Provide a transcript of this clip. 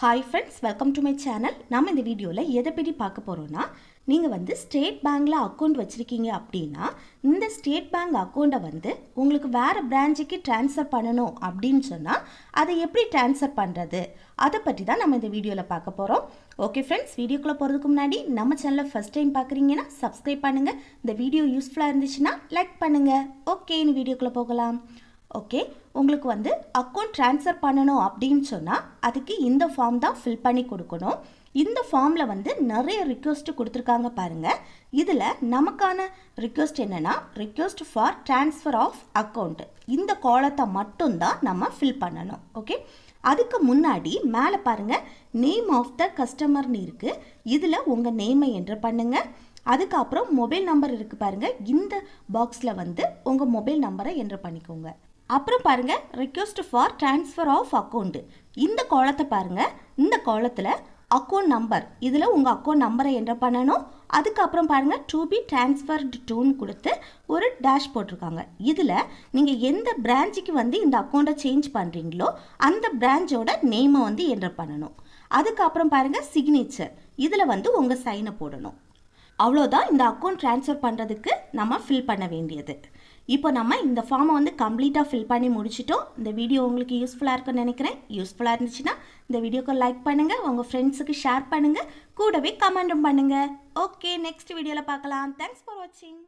Hi friends, welcome to my channel. நாம இந்த வீடியோல எதை பத்தி பார்க்க போறோம்னா, நீங்க ஸ்டேட் பேங்க்ல அக்கவுண்ட் வச்சிருக்கீங்க அப்படினா, இந்த ஸ்டேட் பேங்க் அக்கவுண்ட உங்களுக்கு வேற பிரான்ச்சுக்கு ட்ரான்ஸ்ஃபர் பண்ணனும் அப்படினு சொன்னா, அதை எப்படி ட்ரான்ஸ்ஃபர் பண்றது? அத பத்தி தான் நம்ம இந்த வீடியோல பார்க்க போறோம். ஓகே ஃப்ரெண்ட்ஸ், வீடியோக்குள்ள போறதுக்கு முன்னாடி நம்ம சேனலை ஃபர்ஸ்ட் டைம் பார்க்கறீங்கன்னா சப்ஸ்கிரைப் பண்ணுங்க. இந்த வீடியோ யூஸ்ஃபுல்லா இருந்துச்சுனா லைக் பண்ணுங்க. ஓகே, இந்த வீடியோக்குள்ள போகலாம். ஓகே, உங்களுக்கு அக்கவுண்ட் ட்ரான்ஸ்ஃபர் பண்ணணும் அப்படின்னு சொன்னால் அதுக்கு இந்த ஃபார்ம் தான் ஃபில் பண்ணி கொடுக்கணும். இந்த ஃபார்மில் நிறைய ரிக்வெஸ்ட் கொடுத்துருக்காங்க பாருங்கள். இதில் நமக்கான ரிக்வெஸ்ட் என்னென்னா, request for transfer of account, இந்த காலத்தை மட்டும்தான் நம்ம ஃபில் பண்ணணும். ஓகே, அதுக்கு முன்னாடி மேலே பாருங்கள், நேம் ஆஃப் த கஸ்டமர்னு இருக்குது. இதில் உங்கள் நேமை என்டர் பண்ணுங்கள். அதுக்கப்புறம் மொபைல் நம்பர் இருக்குது பாருங்கள். இந்த பாக்ஸில் உங்கள் மொபைல் நம்பரை என்டர் பண்ணிக்கோங்க. அப்புறம் பாருங்க, request for transfer of account, இந்த காலத்தை பாருங்க. இந்த காலத்தில் அக்கௌண்ட் நம்பர், இதில் உங்கள் அக்கௌண்ட் நம்பரை என்டர் பண்ணணும். அதுக்கப்புறம் பாருங்கள், டு பி ட்ரான்ஸ்ஃபர்டு டூன்னு கொடுத்து ஒரு டேஷ் போட்டிருக்காங்க. இதில் நீங்கள் எந்த பிரான்ச்சுக்கு இந்த அக்கௌண்ட்டை சேஞ்ச் பண்ணுறீங்களோ அந்த பிரான்ச்சோட நேமை என்டர் பண்ணணும். அதுக்கப்புறம் பாருங்கள், சிக்னேச்சர், இதில் உங்கள் சைனை போடணும். அவ்வளோதான் இந்த அக்கௌண்ட் ட்ரான்ஸ்ஃபர் பண்ணுறதுக்கு நம்ம ஃபில் பண்ண வேண்டியது. இப்போ நம்ம இந்த ஃபார்மை கம்ப்ளீட்டாக ஃபில் பண்ணி முடிச்சிட்டோம். இந்த வீடியோ உங்களுக்கு யூஸ்ஃபுல்லாக இருக்குன்னு நினைக்கிறேன். யூஸ்ஃபுல்லாக இருந்துச்சுன்னா இந்த வீடியோக்கு லைக் பண்ணுங்கள், உங்கள் ஃப்ரெண்ட்ஸுக்கு ஷேர் பண்ணுங்கள், கூடவே கமெண்ட்டும் பண்ணுங்கள். ஓகே, நெக்ஸ்ட் வீடியோவில் பார்க்கலாம். தேங்க்ஸ் ஃபார் வாட்சிங்.